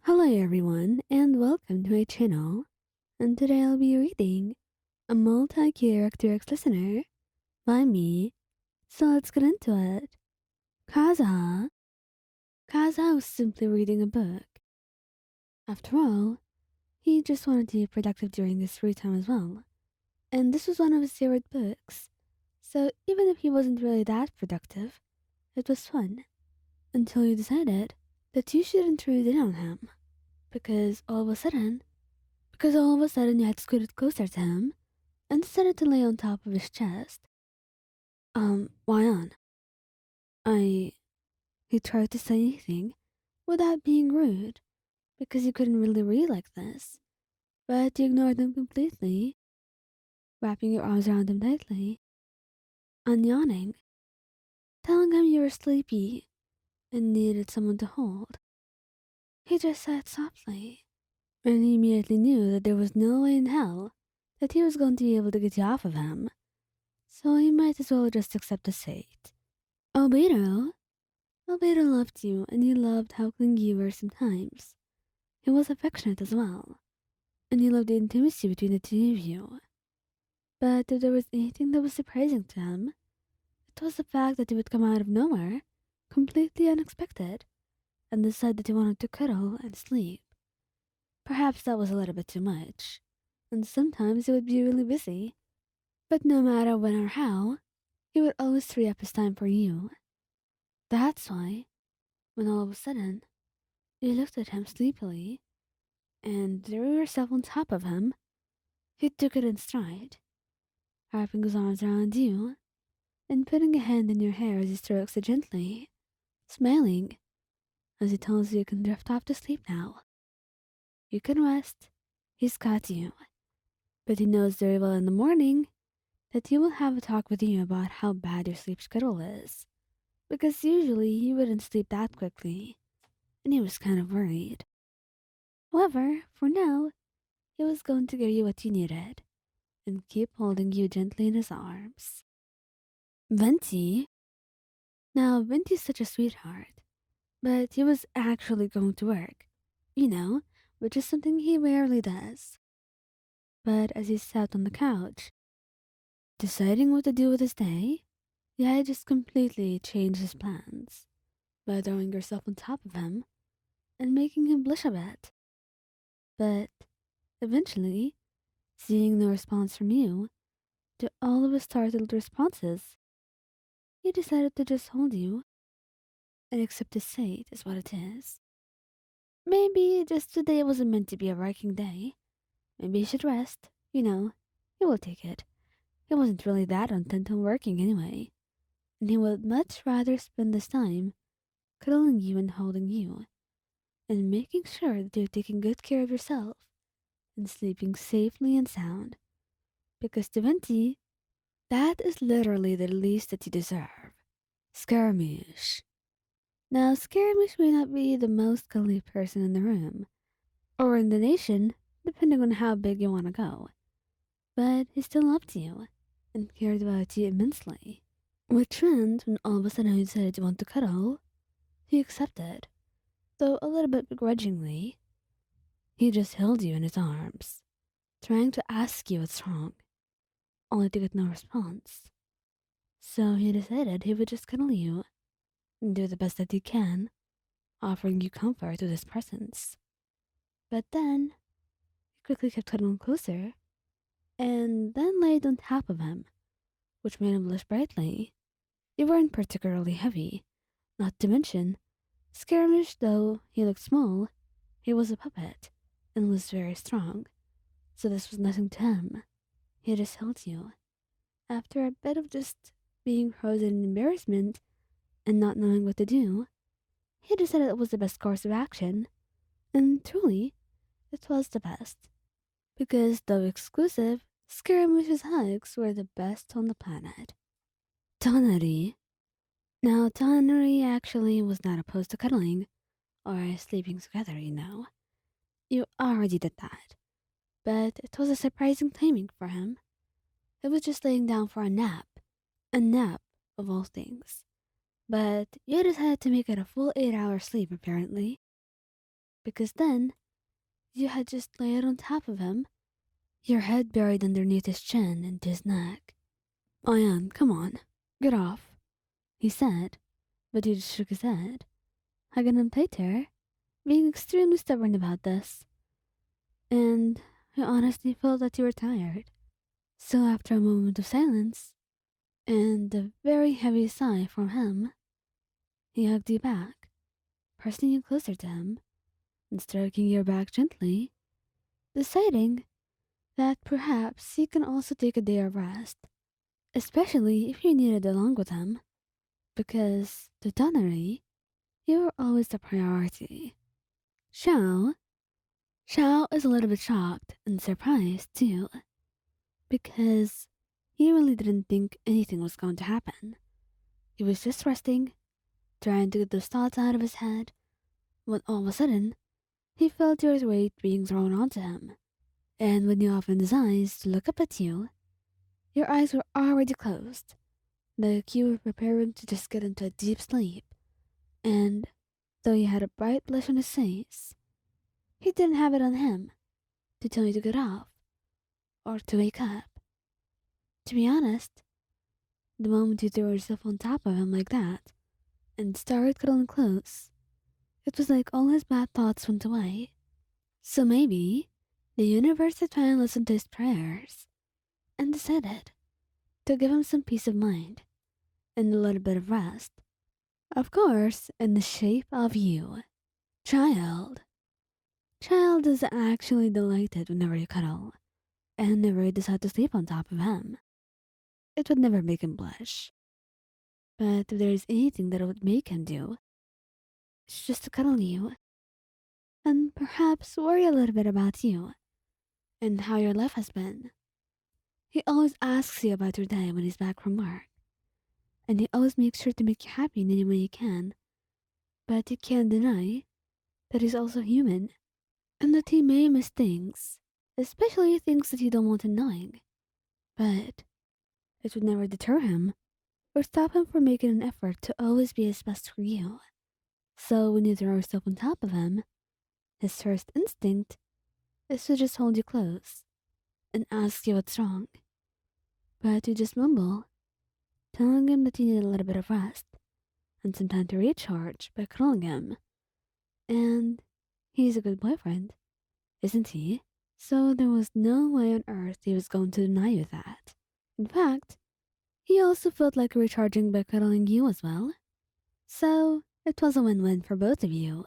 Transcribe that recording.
Hello everyone and welcome to my channel. And today I'll be reading A Multi-Character Listener by me. So let's get into it. Kazuha. Kazuha was simply reading a book. After all, he just wanted to be productive during his free time as well. And this was one of his favorite books. So even if he wasn't really that productive, it was fun. Until you decided that you shouldn't read in on him. Because all of a sudden you had scooted closer to him and decided to lay on top of his chest. Why on? I. He tried to say anything without being rude because you couldn't really read like this, but you ignored him completely, wrapping your arms around him tightly and yawning, telling him you were sleepy and needed someone to hold. He just sighed softly, and he immediately knew that there was no way in hell that he was going to be able to get you off of him, so he might as well just accept his fate. Albedo? Albedo loved you, and he loved how clingy you were sometimes. He was affectionate as well, and he loved the intimacy between the two of you. But if there was anything that was surprising to him, it was the fact that he would come out of nowhere, completely unexpected, and decide that he wanted to cuddle and sleep. Perhaps that was a little bit too much, and sometimes he would be really busy. But no matter when or how, he would always free up his time for you. That's why, when all of a sudden, you looked at him sleepily and threw yourself on top of him, he took it in stride, wrapping his arms around you and putting a hand in your hair as he strokes it gently, smiling as he tells you can drift off to sleep now. You can rest. He's got you. But he knows very well in the morning that he will have a talk with you about how bad your sleep schedule is, because usually you wouldn't sleep that quickly, and he was kind of worried. However, for now, he was going to give you what you needed and keep holding you gently in his arms. Venti? Now, Venti's such a sweetheart, but he was actually going to work, which is something he rarely does. But as he sat on the couch, deciding what to do with his day, he had just completely changed his plans by throwing yourself on top of him and making him blush a bit. But eventually, seeing no response from you to all of his startled responses, he decided to just hold you and accept his fate as what it is. Maybe just today wasn't meant to be a working day. Maybe he should rest. He will take it. He wasn't really that intent on working anyway, and he would much rather spend this time cuddling you and holding you, and making sure that you're taking good care of yourself and sleeping safely and sound. Because to Venti, that is literally the least that you deserve. Scaramouche. Now, Scaramouche may not be the most cuddly person in the room, or in the nation, depending on how big you want to go, but he still loved you and cared about you immensely. Which meant when all of a sudden he decided to want to cuddle, he accepted, though a little bit begrudgingly. He just held you in his arms, trying to ask you what's wrong, only to get no response. So he decided he would just cuddle you and do the best that he can, offering you comfort with his presence. But then, he quickly kept cuddling closer, and then laid on top of him, which made him blush brightly. You weren't particularly heavy, not to mention, Scaramouche, though he looked small, he was a puppet, and was very strong, so this was nothing to him. He just held you. After a bit of just being frozen in embarrassment and not knowing what to do, he decided it was the best course of action, and truly, it was the best. Because though exclusive, Scaramouche's hugs were the best on the planet. Tighnari. Now, Tighnari actually was not opposed to cuddling or sleeping together. You already did that. But it was a surprising timing for him. He was just laying down for a nap of all things. But you decided to make it a full 8-hour sleep, apparently. because then you had just laid on top of him, your head buried underneath his chin and his neck. Ian, come on, get off, he said, but he just shook his head, hugging him tighter, being extremely stubborn about this. And I honestly felt that you were tired. So after a moment of silence, and a very heavy sigh from him, he hugged you back, pressing you closer to him, and stroking your back gently, deciding that perhaps you can also take a day of rest, especially if you need it along with him, because to Tighnari, you were always the priority. Xiao? Xiao is a little bit shocked and surprised too, because he really didn't think anything was going to happen. He was just resting, trying to get those thoughts out of his head, when all of a sudden, he felt your weight being thrown onto him. And when he opened his eyes to look up at you, your eyes were already closed, like you were preparing to just get into a deep sleep. And though he had a bright blush on his face, he didn't have it on him to tell you to get off or to wake up. To be honest, the moment you threw yourself on top of him like that and started cuddling close, it was like all his bad thoughts went away. So maybe the universe had finally listened to his prayers and decided to give him some peace of mind and a little bit of rest. Of course, in the shape of you. Childe. Childe is actually delighted whenever you cuddle, and whenever you decide to sleep on top of him. It would never make him blush. But if there is anything that it would make him do, it's just to cuddle you, and perhaps worry a little bit about you, and how your life has been. He always asks you about your day when he's back from work, and he always makes sure to make you happy in any way he can. But you can't deny that he's also human, and that he may miss things, especially things that you don't want him knowing. But it would never deter him or stop him from making an effort to always be his best for you. So when you throw yourself on top of him, his first instinct is to just hold you close and ask you what's wrong. But you just mumble, telling him that you need a little bit of rest and some time to recharge by cuddling him. And he's a good boyfriend, isn't he? So there was no way on earth he was going to deny you that. In fact, he also felt like recharging by cuddling you as well. So it was a win-win for both of you.